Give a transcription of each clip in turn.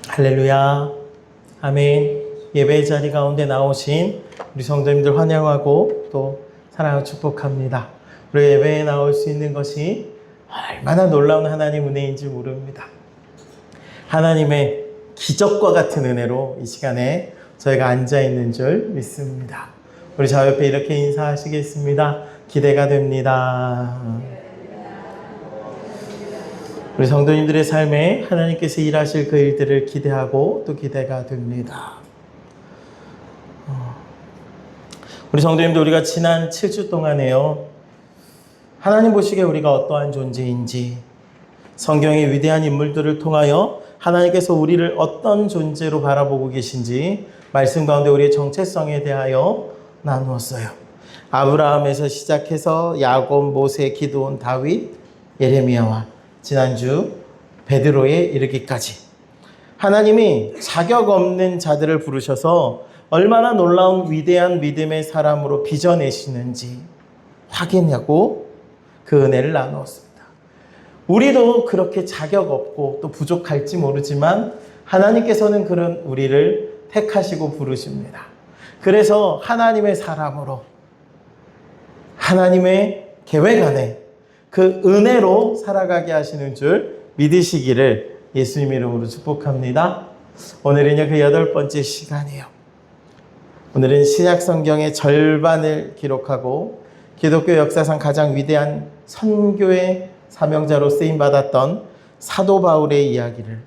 할렐루야. 아멘. 예배의 자리 가운데 나오신 우리 성도님들 환영하고 또 사랑하고 축복합니다. 우리 예배에 나올 수 있는 것이 얼마나 놀라운 하나님 은혜인지 모릅니다. 하나님의 기적과 같은 은혜로 이 시간에 저희가 앉아있는 줄 믿습니다. 우리 저 옆에 이렇게 인사하시겠습니다. 기대가 됩니다. 우리 성도님들의 삶에 하나님께서 일하실 그 일들을 기대하고 또 기대가 됩니다. 우리 성도님들, 우리가 지난 7주 동안에요, 하나님 보시기에 우리가 어떠한 존재인지, 성경의 위대한 인물들을 통하여 하나님께서 우리를 어떤 존재로 바라보고 계신지 말씀 가운데 우리의 정체성에 대하여 나누었어요. 아브라함에서 시작해서 야곱, 모세, 기드온, 다윗, 예레미야와 지난주 베드로에 이르기까지 하나님이 자격 없는 자들을 부르셔서 얼마나 놀라운 위대한 믿음의 사람으로 빚어내시는지 확인하고 그 은혜를 나누었습니다. 우리도 그렇게 자격 없고 또 부족할지 모르지만 하나님께서는 그런 우리를 택하시고 부르십니다. 그래서 하나님의 사람으로 하나님의 계획 안에 그 은혜로 살아가게 하시는 줄 믿으시기를 예수님 이름으로 축복합니다. 오늘은요, 그 8번째 시간이에요. 오늘은 신약 성경의 절반을 기록하고 기독교 역사상 가장 위대한 선교의 사명자로 쓰임받았던 사도 바울의 이야기를,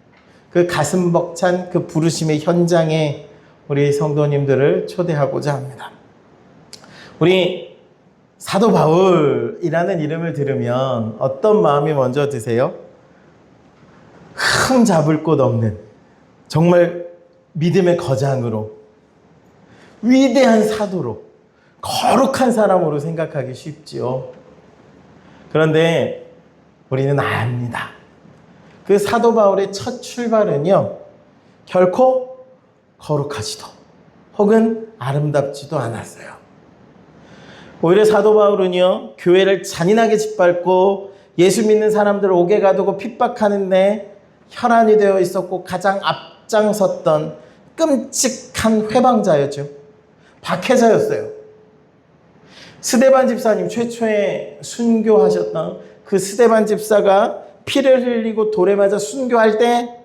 그 가슴 벅찬 그 부르심의 현장에 우리 성도님들을 초대하고자 합니다. 우리 사도 바울이라는 이름을 들으면 어떤 마음이 먼저 드세요? 흠 잡을 곳 없는, 정말 믿음의 거장으로, 위대한 사도로, 거룩한 사람으로 생각하기 쉽지요. 그런데 우리는 압니다. 그 사도 바울의 첫 출발은요, 결코 거룩하지도 혹은 아름답지도 않았어요. 오히려 사도 바울은요, 교회를 잔인하게 짓밟고 예수 믿는 사람들을 옥에 가두고 핍박하는데 혈안이 되어 있었고 가장 앞장섰던 끔찍한 회방자였죠. 박해자였어요. 스데반 집사님, 최초에 순교하셨던 그 스데반 집사가 피를 흘리고 돌에 맞아 순교할 때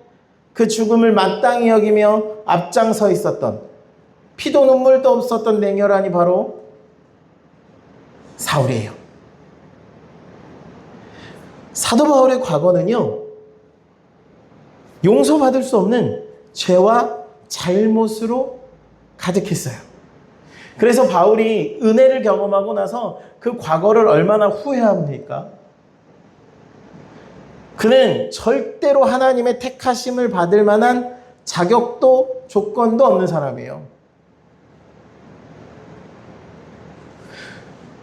그 죽음을 마땅히 여기며 앞장서 있었던, 피도 눈물도 없었던 냉혈한이 바로 사울이에요. 사도 바울의 과거는요, 용서받을 수 없는 죄와 잘못으로 가득했어요. 그래서 바울이 은혜를 경험하고 나서 그 과거를 얼마나 후회합니까? 그는 절대로 하나님의 택하심을 받을 만한 자격도 조건도 없는 사람이에요.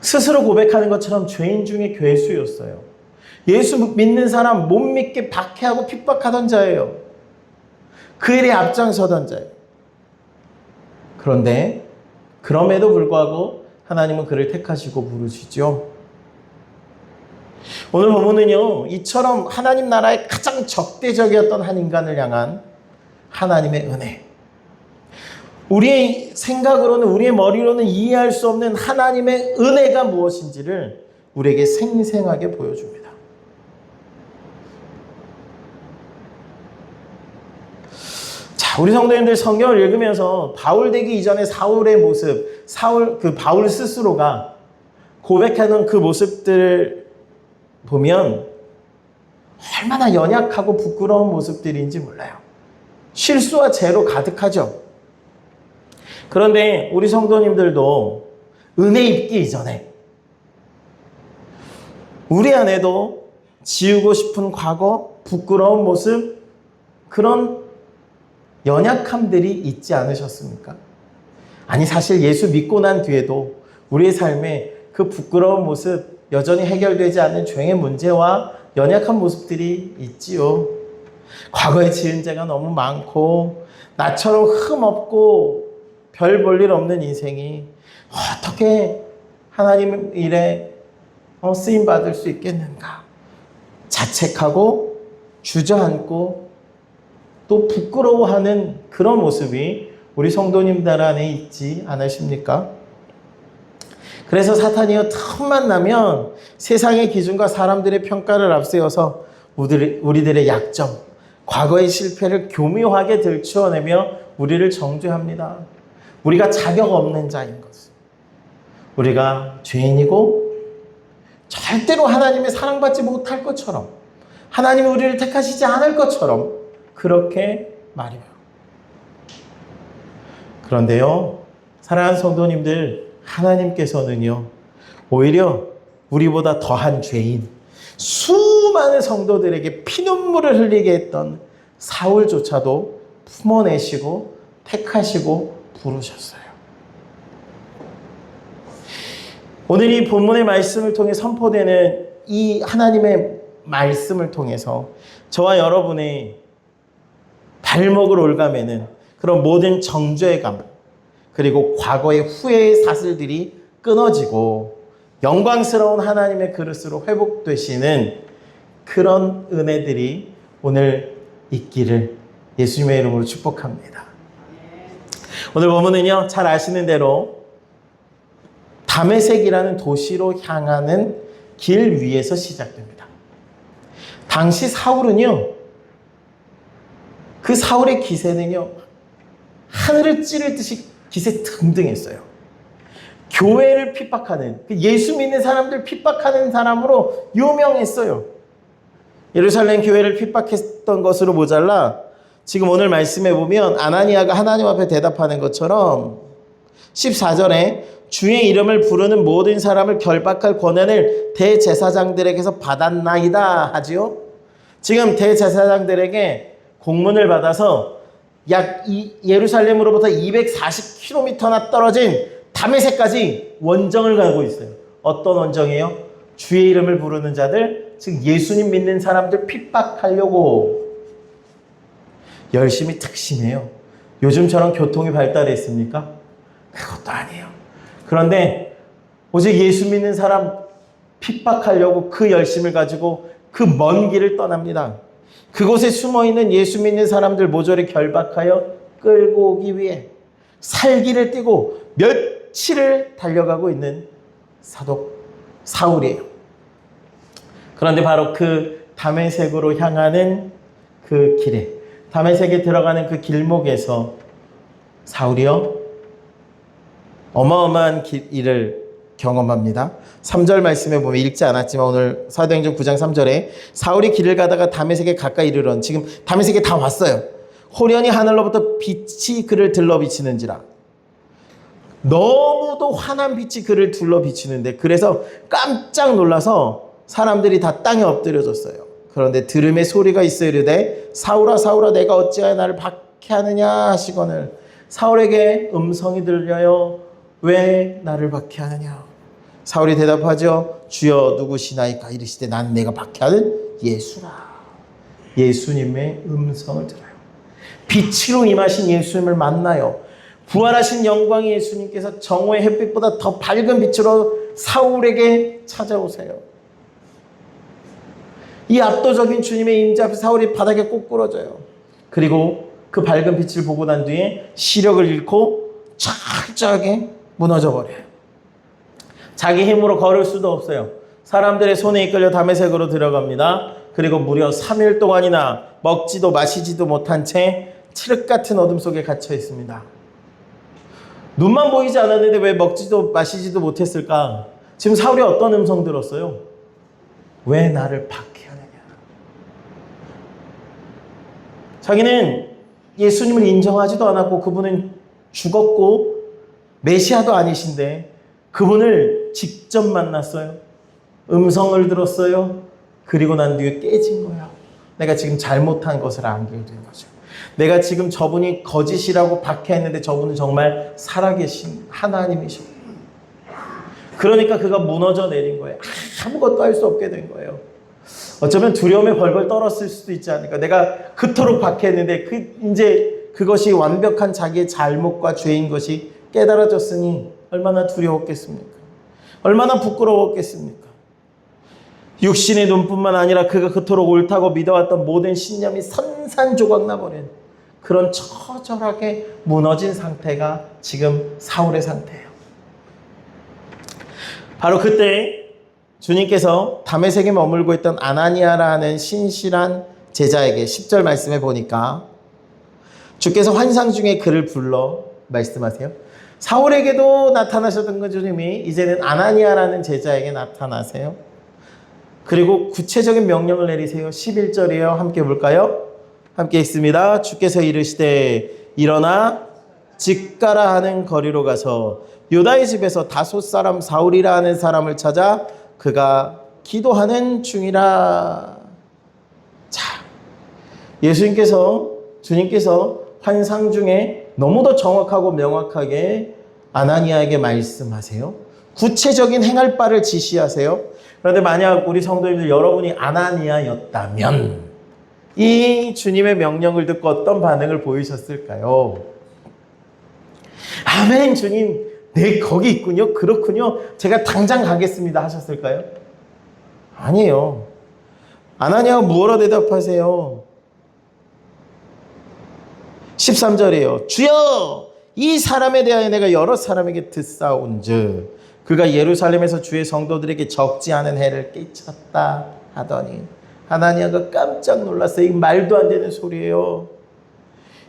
스스로 고백하는 것처럼 죄인 중에 괴수였어요. 예수 믿는 사람 못 믿게 박해하고 핍박하던 자예요. 그 일에 앞장서던 자예요. 그런데 그럼에도 불구하고 하나님은 그를 택하시고 부르시죠. 오늘 본문은요, 이처럼 하나님 나라의 가장 적대적이었던 한 인간을 향한 하나님의 은혜, 우리의 생각으로는, 우리의 머리로는 이해할 수 없는 하나님의 은혜가 무엇인지를 우리에게 생생하게 보여줍니다. 자, 우리 성도님들 성경을 읽으면서 바울 되기 이전의 사울의 모습, 바울 스스로가 고백하는 그 모습들을 보면 얼마나 연약하고 부끄러운 모습들인지 몰라요. 실수와 죄로 가득하죠. 그런데 우리 성도님들도 은혜 입기 이전에 우리 안에도 지우고 싶은 과거, 부끄러운 모습, 그런 연약함들이 있지 않으셨습니까? 아니, 사실 예수 믿고 난 뒤에도 우리의 삶에 그 부끄러운 모습, 여전히 해결되지 않는 죄의 문제와 연약한 모습들이 있지요. 과거에 지은 죄가 너무 많고 나처럼 흠없고 별 볼 일 없는 인생이 어떻게 하나님 일에 쓰임받을 수 있겠는가? 자책하고 주저앉고 또 부끄러워하는 그런 모습이 우리 성도님들 안에 있지 않으십니까? 그래서 사탄이요, 틈만 나면 세상의 기준과 사람들의 평가를 앞세워서 우리들의 약점, 과거의 실패를 교묘하게 들추어내며 우리를 정죄합니다. 우리가 자격 없는 자인 것을, 우리가 죄인이고 절대로 하나님의 사랑받지 못할 것처럼, 하나님이 우리를 택하시지 않을 것처럼 그렇게 말해요. 그런데요, 사랑하는 성도님들, 하나님께서는요, 오히려 우리보다 더한 죄인, 수많은 성도들에게 피눈물을 흘리게 했던 사울조차도 품어내시고 택하시고 부르셨어요. 오늘 이 본문의 말씀을 통해 선포되는 이 하나님의 말씀을 통해서 저와 여러분의 발목을 올가매는 그런 모든 정죄감, 그리고 과거의 후회의 사슬들이 끊어지고 영광스러운 하나님의 그릇으로 회복되시는 그런 은혜들이 오늘 있기를 예수님의 이름으로 축복합니다. 오늘 본문은요, 잘 아시는 대로 다메섹이라는 도시로 향하는 길 위에서 시작됩니다. 당시 사울은요, 그 사울의 기세는요, 하늘을 찌를 듯이 기세 등등했어요. 교회를 핍박하는, 예수 믿는 사람들 핍박하는 사람으로 유명했어요. 예루살렘 교회를 핍박했던 것으로 모자라 지금 오늘 말씀해 보면 아나니아가 하나님 앞에 대답하는 것처럼 14절에 주의 이름을 부르는 모든 사람을 결박할 권한을 대제사장들에게서 받았나이다 하지요. 지금 대제사장들에게 공문을 받아서 약 예루살렘으로부터 240km나 떨어진 다메섹까지 원정을 가고 있어요. 어떤 원정이에요? 주의 이름을 부르는 자들, 즉 예수님 믿는 사람들 핍박하려고 열심히 특심해요. 요즘처럼 교통이 발달했습니까? 그것도 아니에요. 그런데 오직 예수 믿는 사람 핍박하려고 그 열심을 가지고 그 먼 길을 떠납니다. 그곳에 숨어있는 예수 믿는 사람들 모조리 결박하여 끌고 오기 위해 살기를 띠고 며칠을 달려가고 있는 사도 사울이에요. 그런데 바로 그 다메섹으로 향하는 그 길에, 다메섹에 들어가는 그 길목에서 사울이요, 어마어마한 일을 경험합니다. 3절 말씀에 보면 읽지 않았지만 오늘 사도행전 9장 3절에 사울이 길을 가다가 다메섹에 가까이 이르러, 지금 다메섹에 다 왔어요. 호련히 하늘로부터 빛이 그를 들러 비치는지라. 너무도 환한 빛이 그를 둘러 비치는데, 그래서 깜짝 놀라서 사람들이 다 땅에 엎드려졌어요. 그런데 들음의 소리가 있어 이르되 사울아 사울아 내가 어찌하여 나를 박해하느냐 하시거늘, 사울에게 음성이 들려요. 왜 나를 박해하느냐? 사울이 대답하죠. 주여 누구시나이까? 이르시되 난 내가 박해하는 예수라. 예수님의 음성을 들어요. 빛으로 임하신 예수님을 만나요. 부활하신 영광의 예수님께서 정오의 햇빛보다 더 밝은 빛으로 사울에게 찾아오세요. 이 압도적인 주님의 임재 앞에 사울이 바닥에 꼬꾸러져요. 그리고 그 밝은 빛을 보고 난 뒤에 시력을 잃고 철저하게 무너져 버려요. 자기 힘으로 걸을 수도 없어요. 사람들의 손에 이끌려 다메섹으로 들어갑니다. 그리고 무려 3일 동안이나 먹지도 마시지도 못한 채 칠흑 같은 어둠 속에 갇혀 있습니다. 눈만 보이지 않았는데 왜 먹지도 마시지도 못했을까? 지금 사울이 어떤 음성 들었어요? 왜 나를 박해하느냐? 자기는 예수님을 인정하지도 않았고 그분은 죽었고 메시아도 아니신데 그분을 직접 만났어요. 음성을 들었어요. 그리고 난 뒤에 깨진 거야. 내가 지금 잘못한 것을 알게 된 거죠. 내가 지금 저분이 거짓이라고 박해했는데 저분은 정말 살아계신 하나님이셔. 그러니까 그가 무너져 내린 거예요. 아무것도 할 수 없게 된 거예요. 어쩌면 두려움에 벌벌 떨었을 수도 있지 않을까. 내가 그토록 박해했는데 이제 그것이 완벽한 자기의 잘못과 죄인 것이 깨달아졌으니 얼마나 두려웠겠습니까? 얼마나 부끄러웠겠습니까? 육신의 눈뿐만 아니라 그가 그토록 옳다고 믿어왔던 모든 신념이 산산조각 나버린 그런 처절하게 무너진 상태가 지금 사울의 상태예요. 바로 그때 주님께서 다메섹에 머물고 있던 아나니아라는 신실한 제자에게 10절 말씀해 보니까 주께서 환상 중에 그를 불러 말씀하세요. 사울에게도 나타나셨던 그 주님이 이제는 아나니아라는 제자에게 나타나세요. 그리고 구체적인 명령을 내리세요. 11절이에요. 함께 볼까요? 함께 읽습니다. 주께서 이르시되 일어나 직가라 하는 거리로 가서 유다의 집에서 다소 사람 사울이라 하는 사람을 찾아 그가 기도하는 중이라. 자, 주님께서 환상 중에 너무도 정확하고 명확하게 아나니아에게 말씀하세요. 구체적인 행할 바를 지시하세요. 그런데 만약 우리 성도님들 여러분이 아나니아였다면 이 주님의 명령을 듣고 어떤 반응을 보이셨을까요? 아멘, 주님. 네, 거기 있군요. 그렇군요. 제가 당장 가겠습니다. 하셨을까요? 아니에요. 아나니아가 무엇으로 대답하세요? 13절이에요. 주여, 이 사람에 대하여 내가 여러 사람에게 듣사온즉 그가 예루살렘에서 주의 성도들에게 적지 않은 해를 끼쳤다 하더니 아나니아가 깜짝 놀랐어요. 이게 말도 안 되는 소리예요.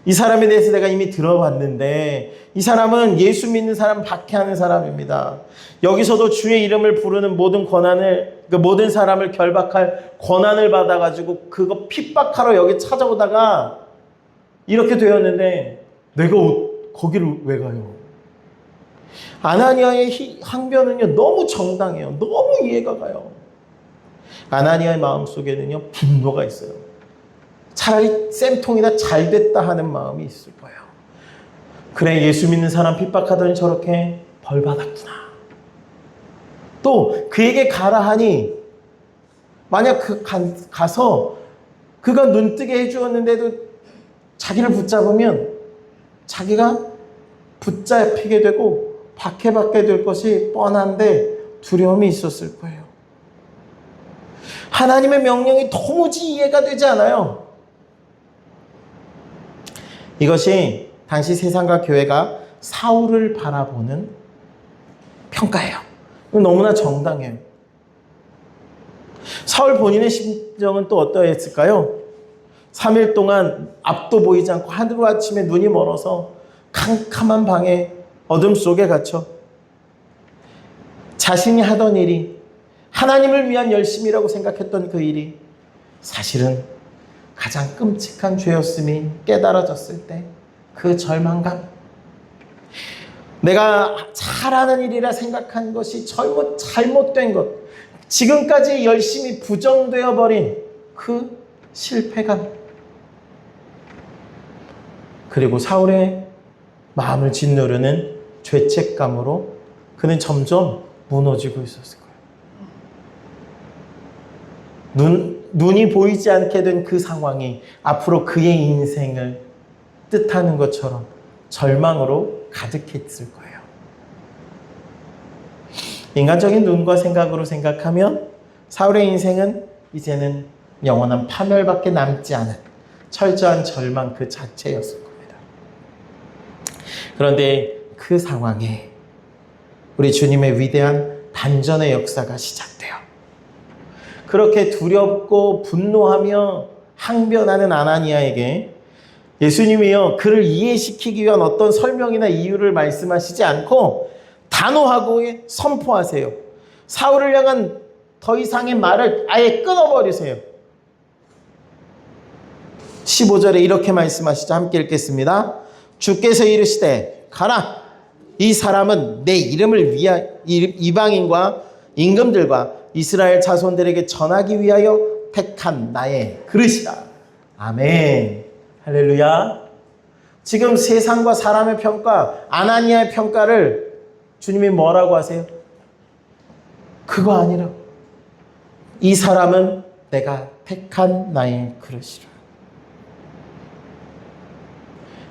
이 사람에 대해서 내가 이미 들어봤는데 이 사람은 예수 믿는 사람 박해하는 사람입니다. 여기서도 주의 이름을 부르는 모든 권한을, 모든 사람을 결박할 권한을 받아가지고 그거 핍박하러 여기 찾아오다가 이렇게 되었는데 내가 거기를 왜 가요? 아나니아의 항변은요 너무 정당해요. 너무 이해가 가요. 아나니아의 마음속에는요 분노가 있어요. 차라리 쌤통이나 잘됐다 하는 마음이 있을 거예요. 그래, 예수 믿는 사람 핍박하더니 저렇게 벌받았구나. 또 그에게 가라 하니 만약 가서 그가 눈뜨게 해주었는데도 자기를 붙잡으면 자기가 붙잡히게 되고 박해받게 될 것이 뻔한데 두려움이 있었을 거예요. 하나님의 명령이 도무지 이해가 되지 않아요. 이것이 당시 세상과 교회가 사울을 바라보는 평가예요. 너무나 정당해요. 사울 본인의 심정은 또 어떠했을까요? 3일 동안 앞도 보이지 않고 하루아침에 눈이 멀어서 캄캄한 방에 어둠 속에 갇혀 자신이 하던 일이 하나님을 위한 열심이라고 생각했던 그 일이 사실은 가장 끔찍한 죄였음이 깨달아졌을 때 그 절망감, 내가 잘하는 일이라 생각한 것이 잘못된 것, 지금까지 열심히 부정되어 버린 그 실패감, 그리고 사울의 마음을 짓누르는 죄책감으로 그는 점점 무너지고 있었을 거예요. 눈이 보이지 않게 된 그 상황이 앞으로 그의 인생을 뜻하는 것처럼 절망으로 가득했을 거예요. 인간적인 눈과 생각으로 생각하면 사울의 인생은 이제는 영원한 파멸밖에 남지 않은 철저한 절망 그 자체였을 겁니다. 그런데 그 상황에 우리 주님의 위대한 반전의 역사가 시작돼요. 그렇게 두렵고 분노하며 항변하는 아나니아에게 예수님이요 그를 이해시키기 위한 어떤 설명이나 이유를 말씀하시지 않고 단호하고 선포하세요. 사울을 향한 더 이상의 말을 아예 끊어버리세요. 15절에 이렇게 말씀하시죠. 함께 읽겠습니다. 주께서 이르시되 가라, 이 사람은 내 이름을 위하여 이방인과 임금들과 이스라엘 자손들에게 전하기 위하여 택한 나의 그릇이라. 아멘. 할렐루야. 지금 세상과 사람의 평가, 아나니아의 평가를 주님이 뭐라고 하세요? 그거 아니라 이 사람은 내가 택한 나의 그릇이라.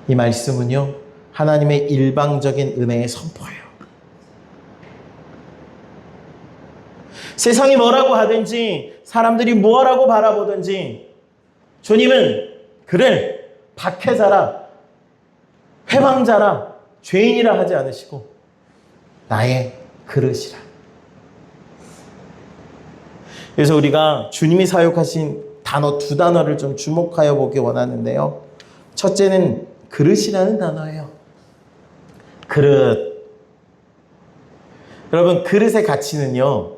이 말씀은요 하나님의 일방적인 은혜의 선포예요. 세상이 뭐라고 하든지 사람들이 뭐라고 바라보든지 주님은 그를 박해자라, 회방자라, 죄인이라 하지 않으시고 나의 그릇이라. 그래서 우리가 주님이 사용하신 단어 두 단어를 좀 주목하여 보기 원하는데요. 첫째는 그릇이라는 단어예요. 그릇. 여러분, 그릇의 가치는요,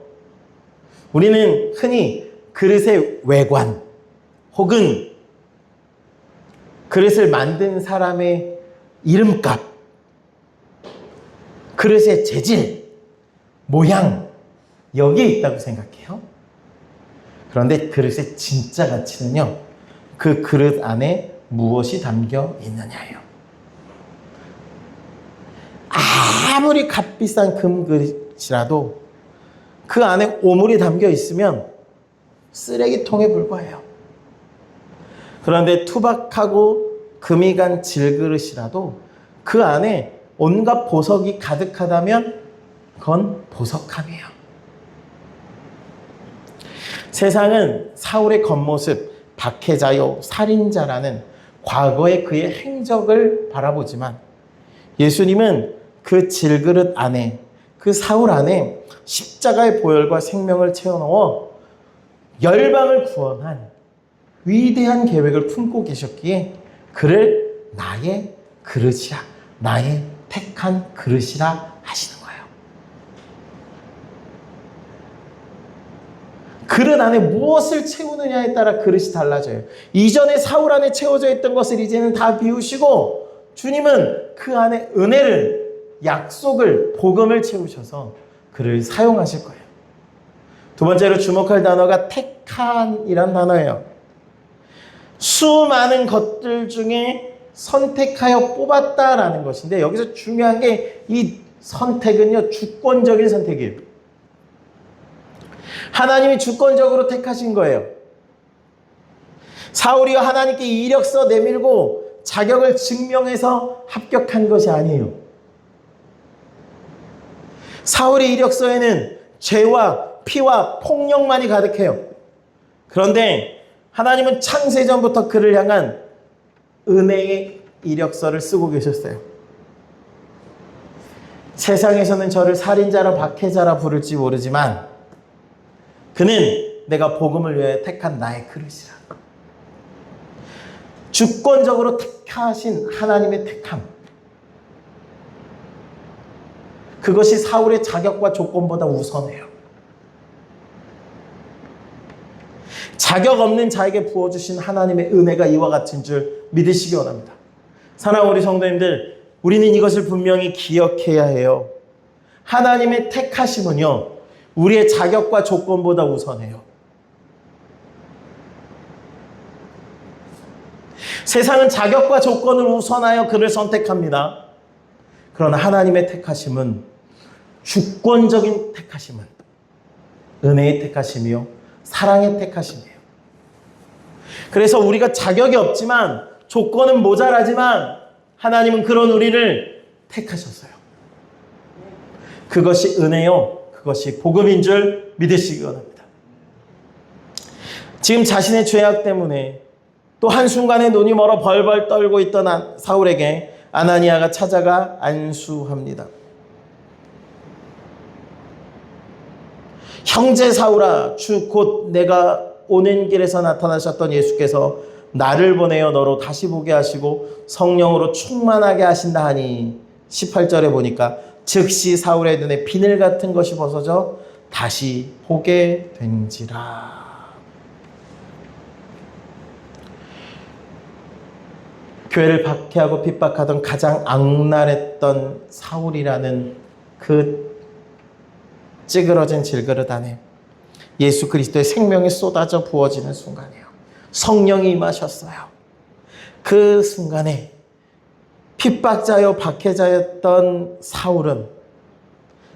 우리는 흔히 그릇의 외관 혹은 그릇을 만든 사람의 이름값, 그릇의 재질, 모양, 여기에 있다고 생각해요. 그런데 그릇의 진짜 가치는요, 그 그릇 안에 무엇이 담겨 있느냐예요. 아무리 값비싼 금 그릇이라도 그 안에 오물이 담겨 있으면 쓰레기통에 불과해요. 그런데 투박하고 금이 간 질그릇이라도 그 안에 온갖 보석이 가득하다면 그건 보석함이에요. 세상은 사울의 겉모습, 박해자요, 살인자라는 과거의 그의 행적을 바라보지만 예수님은 그 질그릇 안에, 그 사울 안에 십자가의 보혈과 생명을 채워넣어 열방을 구원한 위대한 계획을 품고 계셨기에 그를 나의 그릇이라, 나의 택한 그릇이라 하시는 거예요. 그릇 안에 무엇을 채우느냐에 따라 그릇이 달라져요. 이전에 사울 안에 채워져 있던 것을 이제는 다 비우시고 주님은 그 안에 은혜를, 약속을, 복음을 채우셔서 그를 사용하실 거예요. 두 번째로 주목할 단어가 택한이란 단어예요. 수많은 것들 중에 선택하여 뽑았다라는 것인데 여기서 중요한 게 이 선택은요, 주권적인 선택이에요. 하나님이 주권적으로 택하신 거예요. 사울이 하나님께 이력서 내밀고 자격을 증명해서 합격한 것이 아니에요. 사울의 이력서에는 죄와 피와 폭력만이 가득해요. 그런데 하나님은 창세전부터 그를 향한 은혜의 이력서를 쓰고 계셨어요. 세상에서는 저를 살인자라 박해자라 부를지 모르지만 그는 내가 복음을 위해 택한 나의 그릇이라. 주권적으로 택하신 하나님의 택함. 그것이 사울의 자격과 조건보다 우선해요. 자격 없는 자에게 부어주신 하나님의 은혜가 이와 같은 줄 믿으시기 원합니다. 사랑하는 우리 성도님들, 우리는 이것을 분명히 기억해야 해요. 하나님의 택하심은요, 우리의 자격과 조건보다 우선해요. 세상은 자격과 조건을 우선하여 그를 선택합니다. 그러나 하나님의 택하심은, 주권적인 택하심은 은혜의 택하심이요, 사랑의 택하심이에요. 그래서 우리가 자격이 없지만, 조건은 모자라지만 하나님은 그런 우리를 택하셨어요. 그것이 은혜요, 그것이 복음인 줄 믿으시기 원합니다. 지금 자신의 죄악 때문에 또 한순간에 눈이 멀어 벌벌 떨고 있던 사울에게 아나니아가 찾아가 안수합니다. 형제 사울아, 주 곧 내가 오는 길에서 나타나셨던 예수께서 나를 보내어 너로 다시 보게 하시고 성령으로 충만하게 하신다 하니 18절에 보니까 즉시 사울의 눈에 비늘 같은 것이 벗어져 다시 보게 된지라. 교회를 박해하고 핍박하던 가장 악랄했던 사울이라는 그 찌그러진 질그릇 안에 예수 그리스도의 생명이 쏟아져 부어지는 순간이에요. 성령이 임하셨어요. 그 순간에 핍박자요 박해자였던 사울은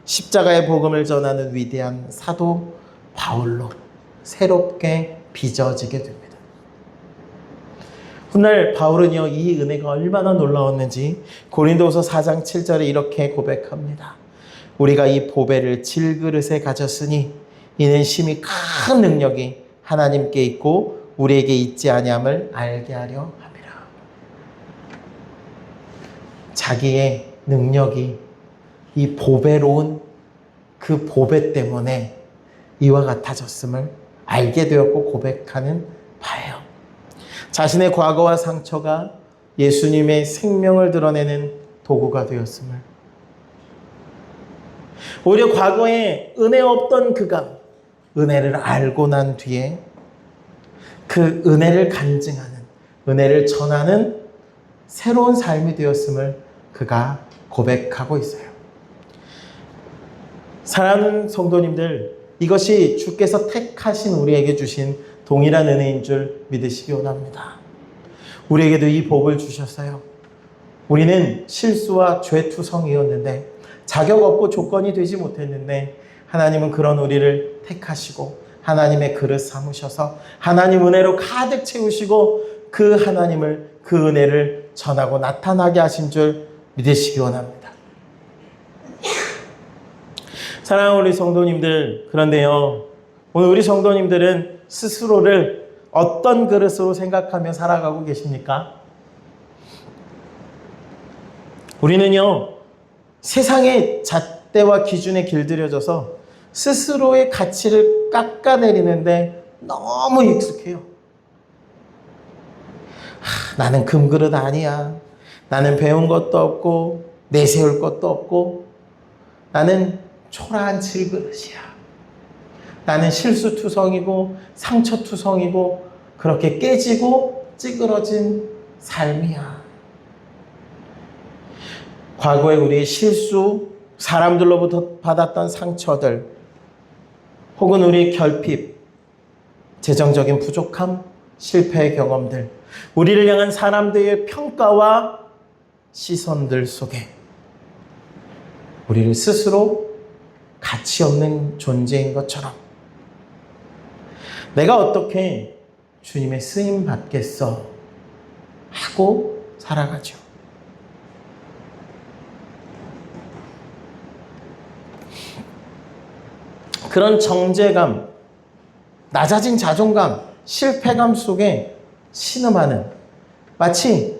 십자가의 복음을 전하는 위대한 사도 바울로 새롭게 빚어지게 됩니다. 훗날 바울은요, 이 은혜가 얼마나 놀라웠는지 고린도후서 4장 7절에 이렇게 고백합니다. 우리가 이 보배를 질그릇에 가졌으니 이는 심히 큰 능력이 하나님께 있고 우리에게 있지 아니함을 알게 하려 함이라. 자기의 능력이 이 보배로운 그 보배 때문에 이와 같아졌음을 알게 되었고 고백하는 바예요. 자신의 과거와 상처가 예수님의 생명을 드러내는 도구가 되었음을, 오히려 과거에 은혜 없던 그가 은혜를 알고 난 뒤에 그 은혜를 간증하는, 은혜를 전하는 새로운 삶이 되었음을 그가 고백하고 있어요. 사랑하는 성도님들, 이것이 주께서 택하신 우리에게 주신 동일한 은혜인 줄 믿으시기 원합니다. 우리에게도 이 복을 주셨어요. 우리는 실수와 죄투성이었는데, 자격 없고 조건이 되지 못했는데 하나님은 그런 우리를 택하시고 하나님의 그릇 삼으셔서 하나님 은혜로 가득 채우시고 그 하나님을, 그 은혜를 전하고 나타나게 하신 줄 믿으시기 원합니다. 사랑하는 우리 성도님들, 그런데요, 오늘 우리 성도님들은 스스로를 어떤 그릇으로 생각하며 살아가고 계십니까? 우리는요, 세상의 잣대와 기준에 길들여져서 스스로의 가치를 깎아내리는데 너무 익숙해요. 나는 금그릇 아니야. 나는 배운 것도 없고 내세울 것도 없고 나는 초라한 질그릇이야. 나는 실수투성이고 상처투성이고 그렇게 깨지고 찌그러진 삶이야. 과거에 우리의 실수, 사람들로부터 받았던 상처들, 혹은 우리의 결핍, 재정적인 부족함, 실패의 경험들, 우리를 향한 사람들의 평가와 시선들 속에 우리를 스스로 가치 없는 존재인 것처럼, 내가 어떻게 주님의 쓰임 받겠어 하고 살아가죠. 그런 정죄감, 낮아진 자존감, 실패감 속에 신음하는, 마치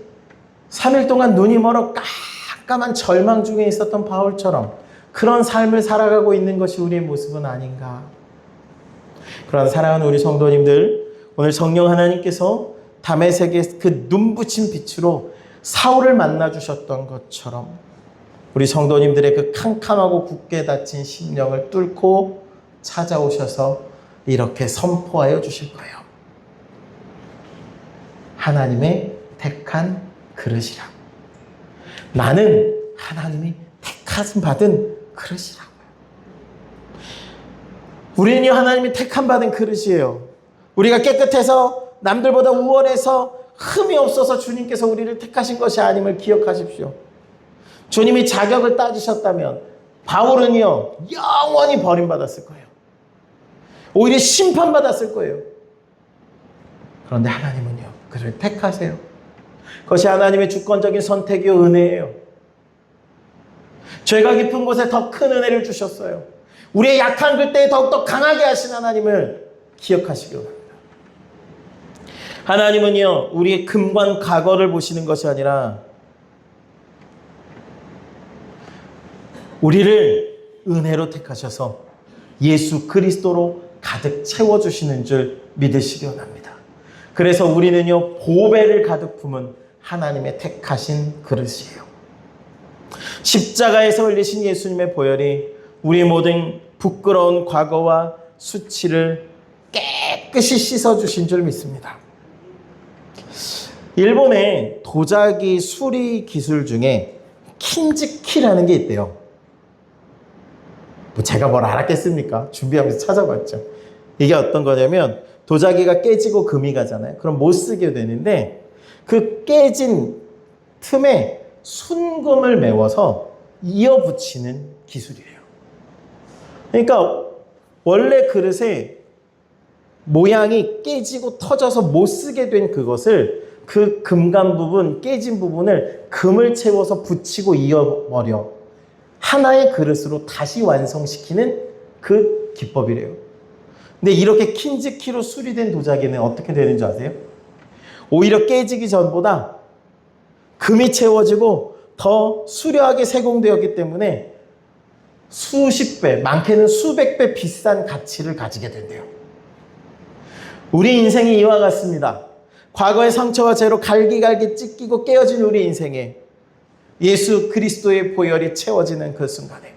3일 동안 눈이 멀어 깜깜한 절망 중에 있었던 바울처럼 그런 삶을 살아가고 있는 것이 우리의 모습은 아닌가. 그런 사랑하는 우리 성도님들, 오늘 성령 하나님께서 다메섹의 그 눈부신 빛으로 사울을 만나주셨던 것처럼 우리 성도님들의 그 캄캄하고 굳게 닫힌 심령을 뚫고 찾아오셔서 이렇게 선포하여 주실 거예요. 하나님의 택한 그릇이라. 나는 하나님이 택하심 받은 그릇이라고요. 우리는요, 하나님이 택함 받은 그릇이에요. 우리가 깨끗해서 남들보다 우월해서 흠이 없어서 주님께서 우리를 택하신 것이 아님을 기억하십시오. 주님이 자격을 따지셨다면 바울은요, 영원히 버림받았을 거예요. 오히려 심판받았을 거예요. 그런데 하나님은요, 그를 택하세요. 그것이 하나님의 주권적인 선택이요, 은혜예요. 죄가 깊은 곳에 더 큰 은혜를 주셨어요. 우리의 약한 그때에 더욱더 강하게 하신 하나님을 기억하시기 바랍니다. 하나님은요, 우리의 금관 과거를 보시는 것이 아니라 우리를 은혜로 택하셔서 예수 그리스도로 가득 채워주시는 줄 믿으시기 원합니다. 그래서 우리는요, 보배를 가득 품은 하나님의 택하신 그릇이에요. 십자가에서 흘리신 예수님의 보혈이 우리 모든 부끄러운 과거와 수치를 깨끗이 씻어주신 줄 믿습니다. 일본의 도자기 수리 기술 중에 킨즈키라는 게 있대요. 제가 뭘 알았겠습니까? 준비하면서 찾아봤죠. 이게 어떤 거냐면 도자기가 깨지고 금이 가잖아요. 그럼 못 쓰게 되는데 그 깨진 틈에 순금을 메워서 이어붙이는 기술이에요. 그러니까 원래 그릇에 모양이 깨지고 터져서 못 쓰게 된 그것을, 그 금간 부분, 깨진 부분을 금을 채워서 붙이고 이어버려 하나의 그릇으로 다시 완성시키는 그 기법이래요. 근데 이렇게 킨즈키로 수리된 도자기는 어떻게 되는 줄 아세요? 오히려 깨지기 전보다 금이 채워지고 더 수려하게 세공되었기 때문에 수십 배, 많게는 수백 배 비싼 가치를 가지게 된대요. 우리 인생이 이와 같습니다. 과거의 상처와 죄로 갈기갈기 찢기고 깨어진 우리 인생에 예수 그리스도의 보혈이 채워지는 그 순간에,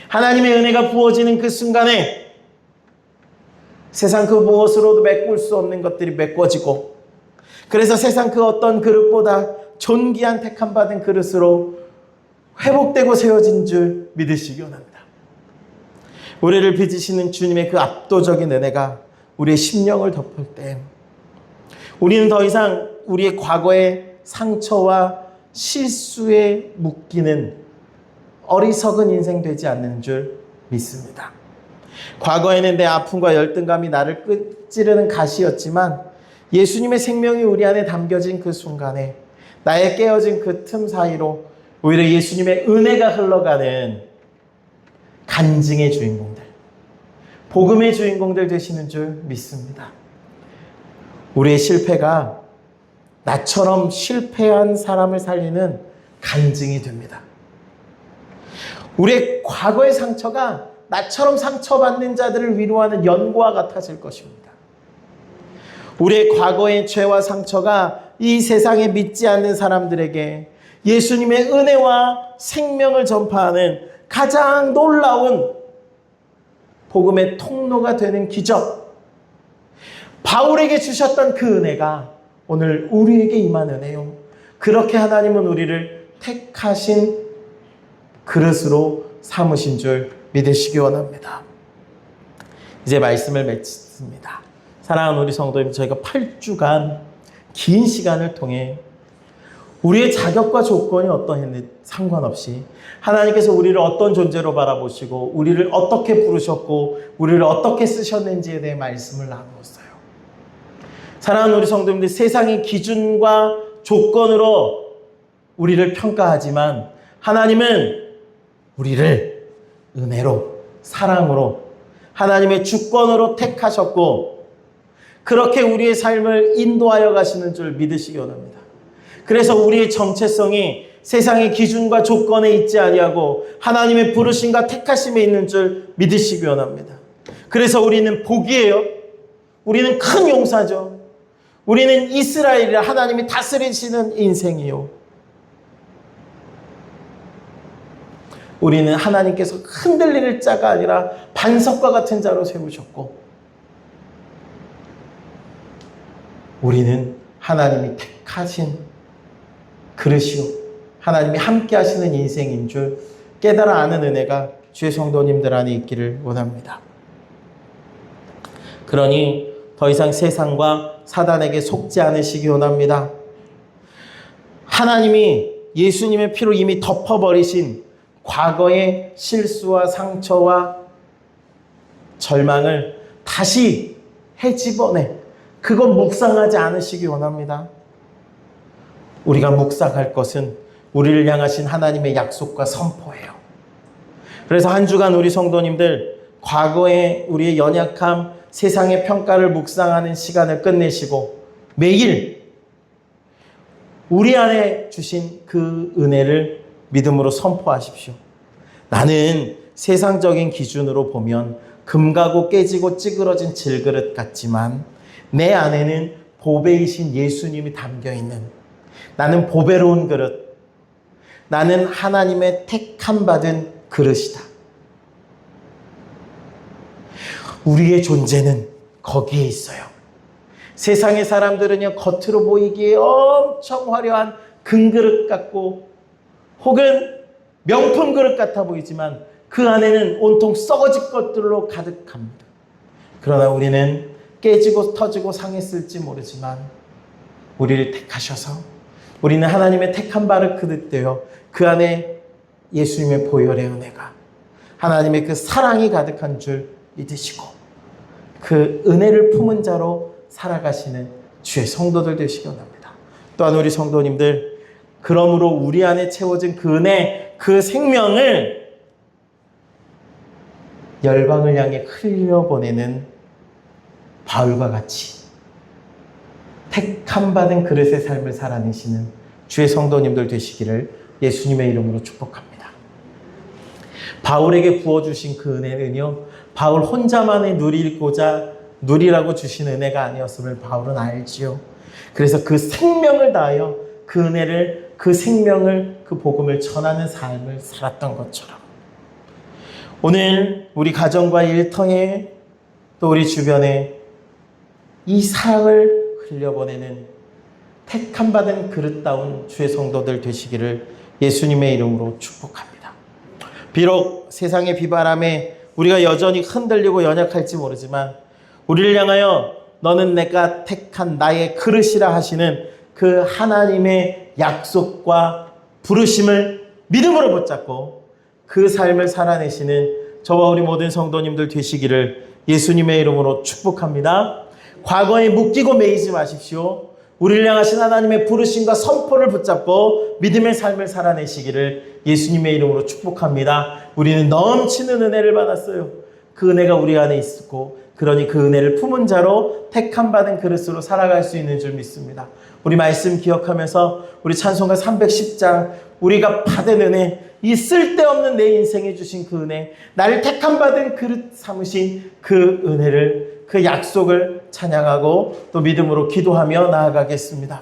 하나님의 은혜가 부어지는 그 순간에 세상 그 무엇으로도 메꿀 수 없는 것들이 메꿔지고, 그래서 세상 그 어떤 그릇보다 존귀한 택함받은 그릇으로 회복되고 세워진 줄 믿으시기 원합니다. 우리를 빚으시는 주님의 그 압도적인 은혜가 우리의 심령을 덮을 때 우리는 더 이상 우리의 과거의 상처와 실수에 묶이는 어리석은 인생 되지 않는 줄 믿습니다. 과거에는 내 아픔과 열등감이 나를 끄찌르는 가시였지만 예수님의 생명이 우리 안에 담겨진 그 순간에 나의 깨어진 그 틈 사이로 오히려 예수님의 은혜가 흘러가는 간증의 주인공들, 복음의 주인공들 되시는 줄 믿습니다. 우리의 실패가 나처럼 실패한 사람을 살리는 간증이 됩니다. 우리의 과거의 상처가 나처럼 상처받는 자들을 위로하는 연고와 같아질 것입니다. 우리의 과거의 죄와 상처가 이 세상에 믿지 않는 사람들에게 예수님의 은혜와 생명을 전파하는 가장 놀라운 복음의 통로가 되는 기적, 바울에게 주셨던 그 은혜가 오늘 우리에게 임한 은혜요. 그렇게 하나님은 우리를 택하신 그릇으로 삼으신 줄 믿으시기 원합니다. 이제 말씀을 맺습니다. 사랑하는 우리 성도님, 저희가 8주간 긴 시간을 통해 우리의 자격과 조건이 어떠했는지 상관없이 하나님께서 우리를 어떤 존재로 바라보시고 우리를 어떻게 부르셨고 우리를 어떻게 쓰셨는지에 대해 말씀을 나누었어요. 사랑하는 우리 성도님들, 세상의 기준과 조건으로 우리를 평가하지만 하나님은 우리를 은혜로, 사랑으로, 하나님의 주권으로 택하셨고 그렇게 우리의 삶을 인도하여 가시는 줄 믿으시기 원합니다. 그래서 우리의 정체성이 세상의 기준과 조건에 있지 아니하고 하나님의 부르심과 택하심에 있는 줄 믿으시기 원합니다. 그래서 우리는 복이에요. 우리는 큰 용사죠. 우리는 이스라엘이라 하나님이 다스리시는 인생이요. 우리는 하나님께서 흔들릴 자가 아니라 반석과 같은 자로 세우셨고 우리는 하나님이 택하신 그릇이요, 하나님이 함께 하시는 인생인 줄 깨달아 아는 은혜가 주의 성도님들 안에 있기를 원합니다. 그러니 더 이상 세상과 사단에게 속지 않으시기 원합니다. 하나님이 예수님의 피로 이미 덮어버리신 과거의 실수와 상처와 절망을 다시 헤집어내 그건 묵상하지 않으시기 원합니다. 우리가 묵상할 것은 우리를 향하신 하나님의 약속과 선포예요. 그래서 한 주간 우리 성도님들 과거의 우리의 연약함, 세상의 평가를 묵상하는 시간을 끝내시고 매일 우리 안에 주신 그 은혜를 믿음으로 선포하십시오. 나는 세상적인 기준으로 보면 금가고 깨지고 찌그러진 질그릇 같지만 내 안에는 보배이신 예수님이 담겨있는, 나는 보배로운 그릇, 나는 하나님의 택함 받은 그릇이다. 우리의 존재는 거기에 있어요. 세상의 사람들은요, 겉으로 보이기에 엄청 화려한 금그릇 같고 혹은 명품 그릇 같아 보이지만 그 안에는 온통 썩어질 것들로 가득합니다. 그러나 우리는 깨지고 터지고 상했을지 모르지만 우리를 택하셔서 우리는 하나님의 택한 바를 그릇 되어 그 안에 예수님의 보혈의 은혜가, 하나님의 그 사랑이 가득한 줄 믿으시고 그 은혜를 품은 자로 살아가시는 주의 성도들 되시기 원합니다. 또한 우리 성도님들, 그러므로 우리 안에 채워진 그 은혜, 그 생명을 열방을 향해 흘려보내는 바울과 같이 택함 받은 그릇의 삶을 살아내시는 주의 성도님들 되시기를 예수님의 이름으로 축복합니다. 바울에게 부어주신 그 은혜는요, 바울 혼자만의 누리라고 주신 은혜가 아니었음을 바울은 알지요. 그래서 그 생명을 다하여 그 은혜를, 그 생명을, 그 복음을 전하는 삶을 살았던 것처럼 오늘 우리 가정과 일터에 또 우리 주변에 이 사랑을 흘려보내는 택함받은 그릇다운 주의 성도들 되시기를 예수님의 이름으로 축복합니다. 비록 세상의 비바람에 우리가 여전히 흔들리고 연약할지 모르지만 우리를 향하여 너는 내가 택한 나의 그릇이라 하시는 그 하나님의 약속과 부르심을 믿음으로 붙잡고 그 삶을 살아내시는 저와 우리 모든 성도님들 되시기를 예수님의 이름으로 축복합니다. 과거에 묶이고 매이지 마십시오. 우리를 향하신 하나님의 부르심과 선포를 붙잡고 믿음의 삶을 살아내시기를 예수님의 이름으로 축복합니다. 우리는 넘치는 은혜를 받았어요. 그 은혜가 우리 안에 있고 그러니 그 은혜를 품은 자로 택함받은 그릇으로 살아갈 수 있는 줄 믿습니다. 우리 말씀 기억하면서 우리 찬송가 310장 우리가 받은 은혜, 이 쓸데없는 내 인생에 주신 그 은혜, 나를 택함받은 그릇 삼으신 그 은혜를, 그 약속을 찬양하고 또 믿음으로 기도하며 나아가겠습니다.